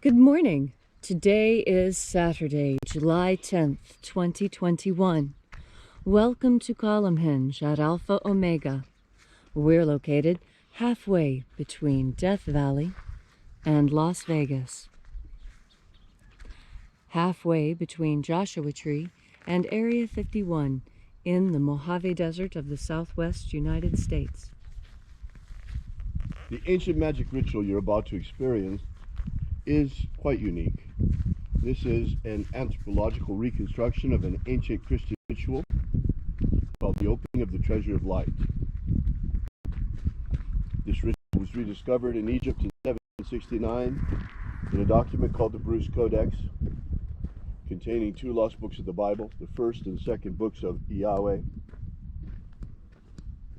Good morning. Today is Saturday, July 10th, 2021. Welcome to Column Hinge at Alpha Omega. We're located halfway between Death Valley and Las Vegas. Halfway between Joshua Tree and Area 51 in the Mojave Desert of the Southwest United States. The ancient magic ritual you're about to experience is quite unique. This is an anthropological reconstruction of an ancient Christian ritual called the opening of the treasure of light. This ritual was rediscovered in Egypt in 1769 in a document called the Bruce Codex, containing two lost books of the Bible, the first and second books of Yahweh.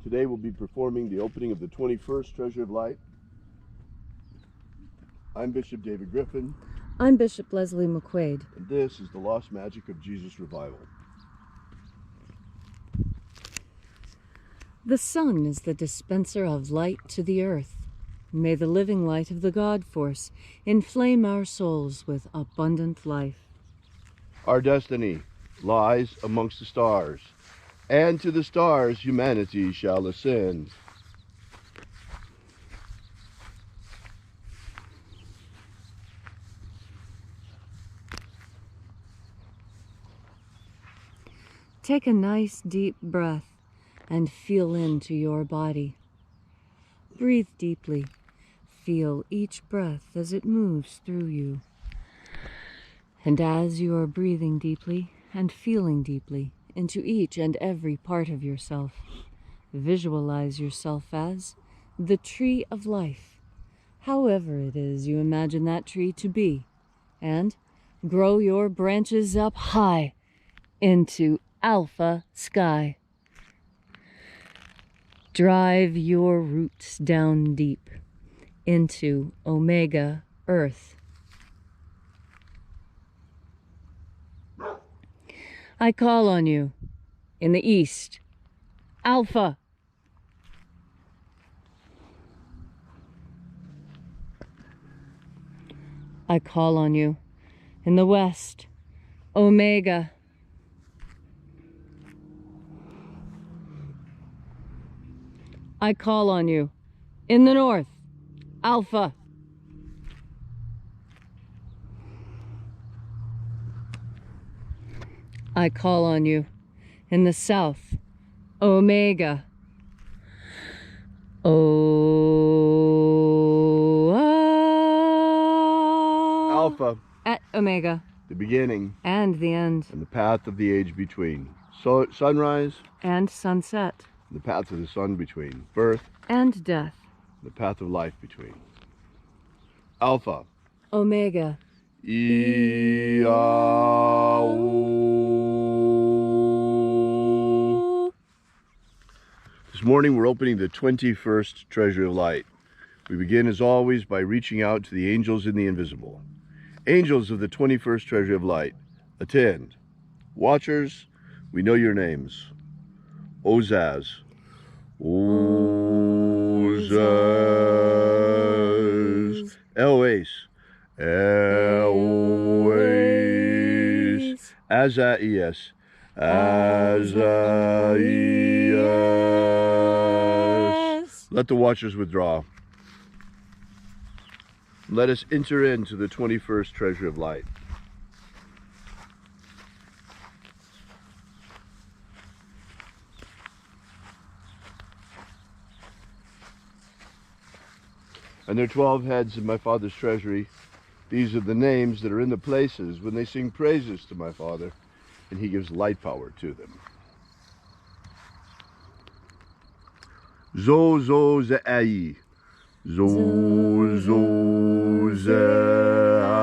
Today we'll be performing the opening of the 21st Treasure of Light. I'm Bishop David Griffin. I'm Bishop Leslie McQuaid. And this is the Lost Magic of Jesus Revival. The sun is the dispenser of light to the earth. May the living light of the God Force inflame our souls with abundant life. Our destiny lies amongst the stars, and to the stars humanity shall ascend. Take a nice deep breath and feel into your body. Breathe deeply. Feel each breath as it moves through you. And as you are breathing deeply and feeling deeply into each and every part of yourself, visualize yourself as the tree of life, however it is you imagine that tree to be, and grow your branches up high into Alpha Sky. Drive your roots down deep into Omega Earth. I call on you in the east, Alpha. I call on you in the west, Omega. I call on you in the north, Alpha. I call on you in the south, Omega. Alpha. At Omega. The beginning. And the end. And the path of the age between. So, sunrise. And sunset. The path of the sun between. Birth. And death. The path of life between. Alpha. Omega. This morning we're opening the 21st Treasure of Light. We begin as always by reaching out to the angels in the invisible. Angels of the 21st Treasure of Light, attend. Watchers, we know your names. Ozaz. Ozaz. Eloise. Eloise. Azaias. Azaias. Let the watchers withdraw. Let us enter into the 21st Treasure of Light. And there are 12 heads in my Father's treasury. These are the names that are in the places when they sing praises to my Father, and he gives light power to them. Zo zo zai. Zo zo zai.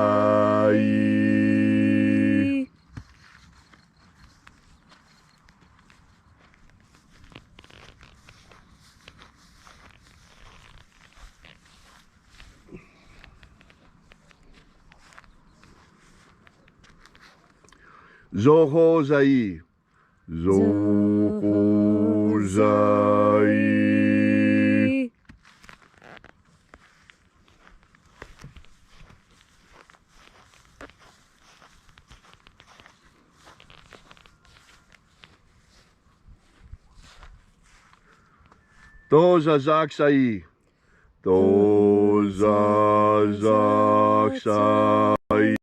Zoho zai. Zoho zai. Tozazaksai. Tozazaksai.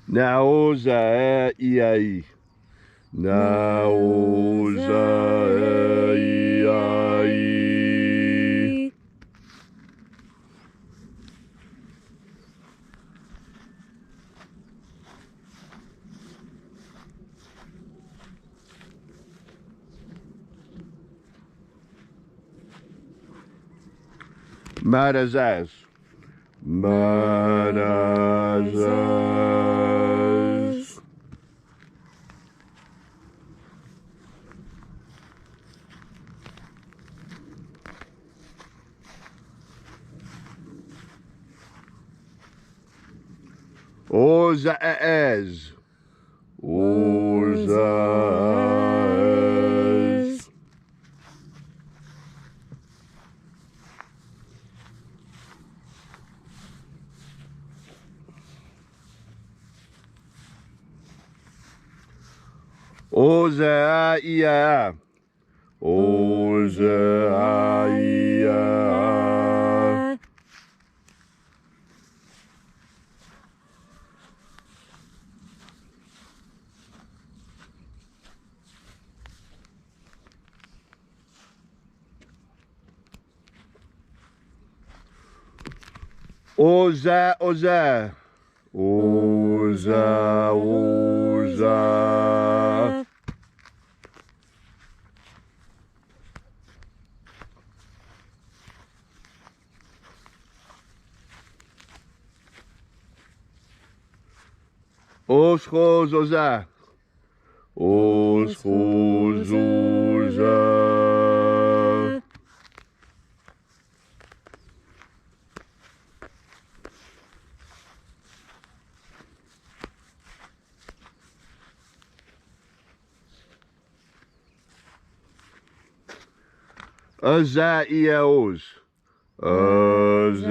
Naozai. Naozai. Marazaz. Marazaz. Ozaaz. Ozaaz. Ozaia. Ozaia. Oza, oza. Oza, oza. Oschos, oza. Oschos, oza. Azaiaos. Azaiaos.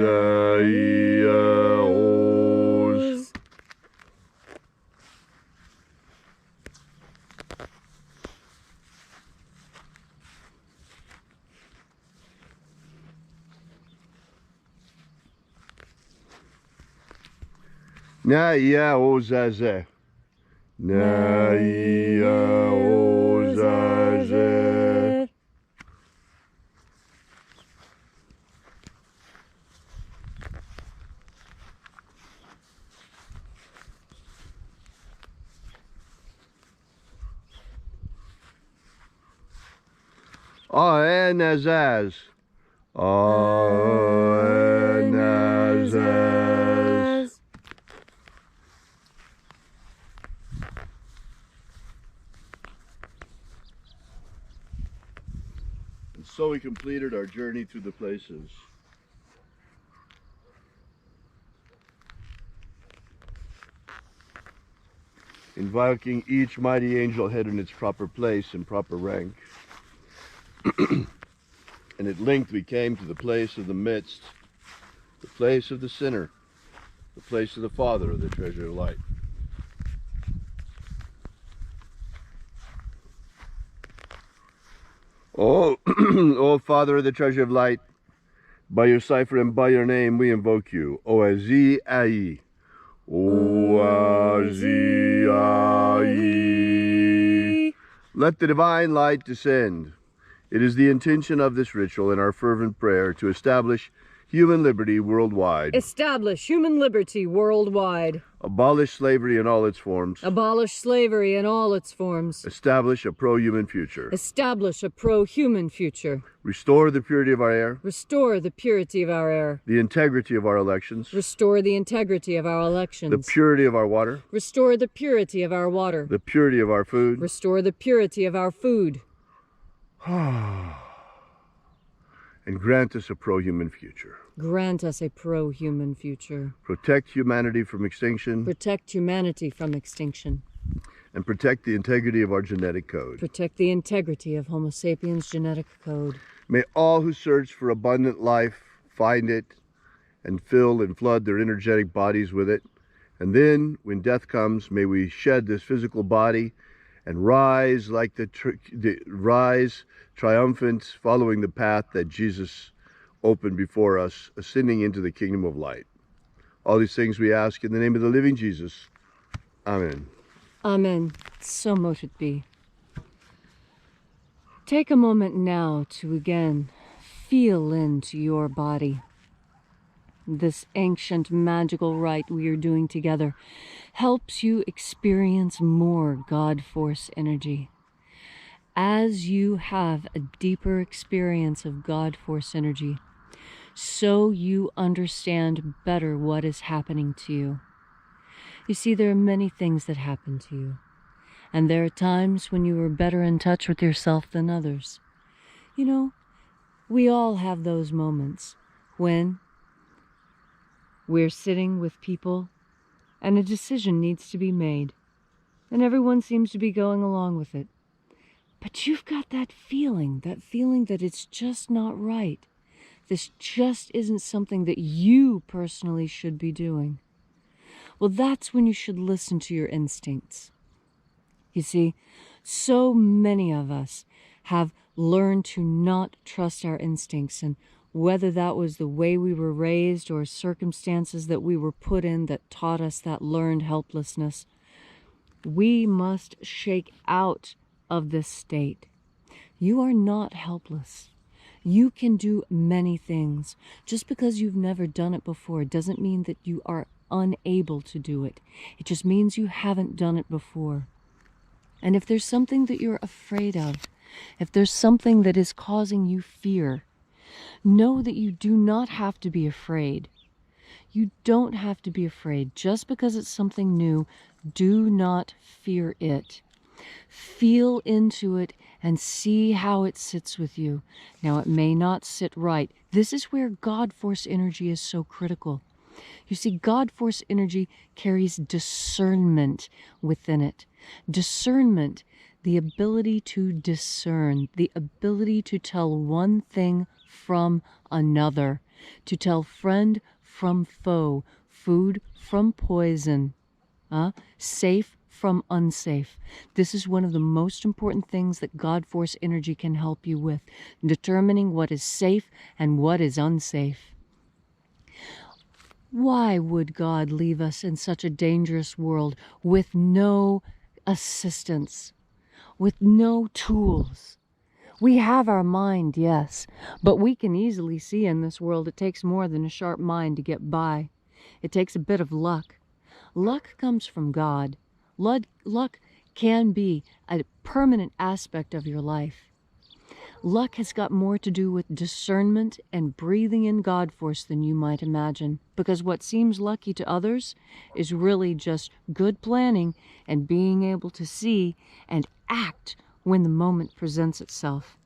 Naiaozaze. Naiaozaze. Aenazaz. Aenazaz. And so we completed our journey through the places. Invoking each mighty angel head in its proper place and proper rank. And at length we came to the place of the midst, the place of the sinner, the place of the Father of the treasure of light. Oh, oh Father of the treasure of light, by your cipher and by your name we invoke you. Oazi Ai. Oazi Ai. Let the divine light descend. It is the intention of this ritual and our fervent prayer to establish human liberty worldwide. Establish human liberty worldwide. Abolish slavery in all its forms. Abolish slavery in all its forms. Establish a pro-human future. Establish a pro-human future. Restore the purity of our air. Restore the purity of our air. The integrity of our elections. Restore the integrity of our elections. The purity of our water. Restore the purity of our water. The purity of our food. Restore the purity of our food. And grant us a pro-human future. Grant us a pro-human future. Protect humanity from extinction. Protect humanity from extinction. and protect the integrity of our genetic code. Protect the integrity of Homo sapiens' genetic code. May all who search for abundant life find it and fill and flood their energetic bodies with it. And then, when death comes, may we shed this physical body and rise like rise triumphant, following the path that Jesus opened before us, ascending into the kingdom of light. All these things we ask in the name of the living Jesus. Amen. Amen. So mote it be. Take a moment now to again feel into your body. This ancient magical rite we are doing together helps you experience more God Force energy. As you have a deeper experience of God Force energy, so you understand better what is happening to you. You see, there are many things that happen to you, and there are times when you are better in touch with yourself than others. You know, we all have those moments when we're sitting with people and a decision needs to be made, and everyone seems to be going along with it. But you've got that feeling that it's just not right. This just isn't something that you personally should be doing. Well, that's when you should listen to your instincts. You see, so many of us have learned to not trust our instincts, and whether that was the way we were raised or circumstances that we were put in that taught us that learned helplessness, we must shake out of this state. You are not helpless. You can do many things. Just because you've never done it before doesn't mean that you are unable to do it. It just means you haven't done it before. And if there's something that you're afraid of, if there's something that is causing you fear, know that you do not have to be afraid. You don't have to be afraid. Just because it's something new, do not fear it. Feel into it and see how it sits with you. Now, it may not sit right. This is where God Force energy is so critical. You see, God Force energy carries discernment within it. Discernment, the ability to discern, the ability to tell one thing from another, to tell friend from foe, food from poison, safe from unsafe. This is one of the most important things that God Force energy can help you with, determining what is safe and what is unsafe. Why would God leave us in such a dangerous world with no assistance, with no tools? We have our mind, yes, but we can easily see in this world it takes more than a sharp mind to get by. It takes a bit of luck. Luck comes from God. Luck can be a permanent aspect of your life. Luck has got more to do with discernment and breathing in God Force than you might imagine, because what seems lucky to others is really just good planning and being able to see and act when the moment presents itself.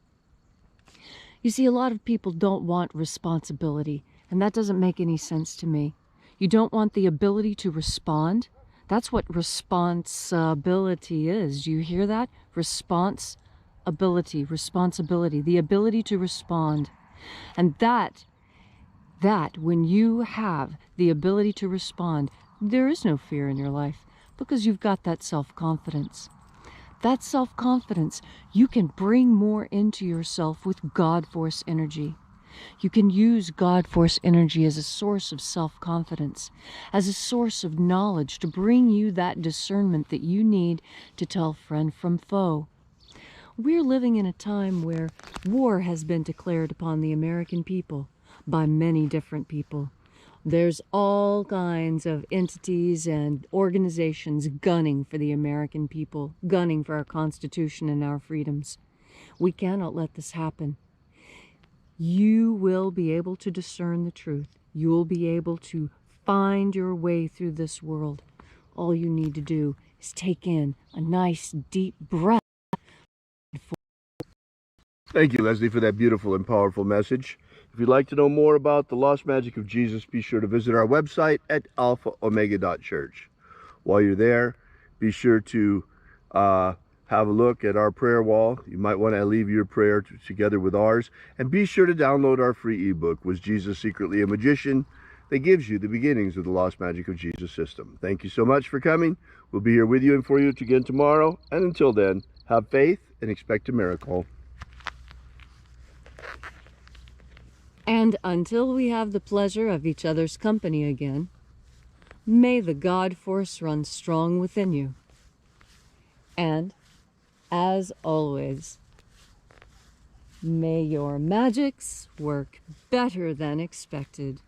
You see, a lot of people don't want responsibility, and that doesn't make any sense to me. You don't want the ability to respond. That's what responsibility is. Do you hear that? Responsibility, the ability to respond. And that when you have the ability to respond, there is no fear in your life because you've got that self-confidence. That self-confidence, you can bring more into yourself with God Force energy. You can use God Force energy as a source of self-confidence, as a source of knowledge to bring you that discernment that you need to tell friend from foe. We're living in a time where war has been declared upon the American people by many different people. There's all kinds of entities and organizations gunning for the American people, gunning for our Constitution and our freedoms. We cannot let this happen. You will be able to discern the truth. You'll be able to find your way through this world. All you need to do is take in a nice deep breath. Thank you, Leslie, for that beautiful and powerful message. If you'd like to know more about the Lost Magic of Jesus, be sure to visit our website at alphaomega.church. While you're there, be sure to have a look at our prayer wall. You might want to leave your prayer together with ours. And be sure to download our free ebook, Was Jesus Secretly a Magician? That gives you the beginnings of the Lost Magic of Jesus system. Thank you so much for coming. We'll be here with you and for you again tomorrow. And until then, have faith and expect a miracle. And until we have the pleasure of each other's company again, may the God force run strong within you. And, as always, may your magics work better than expected.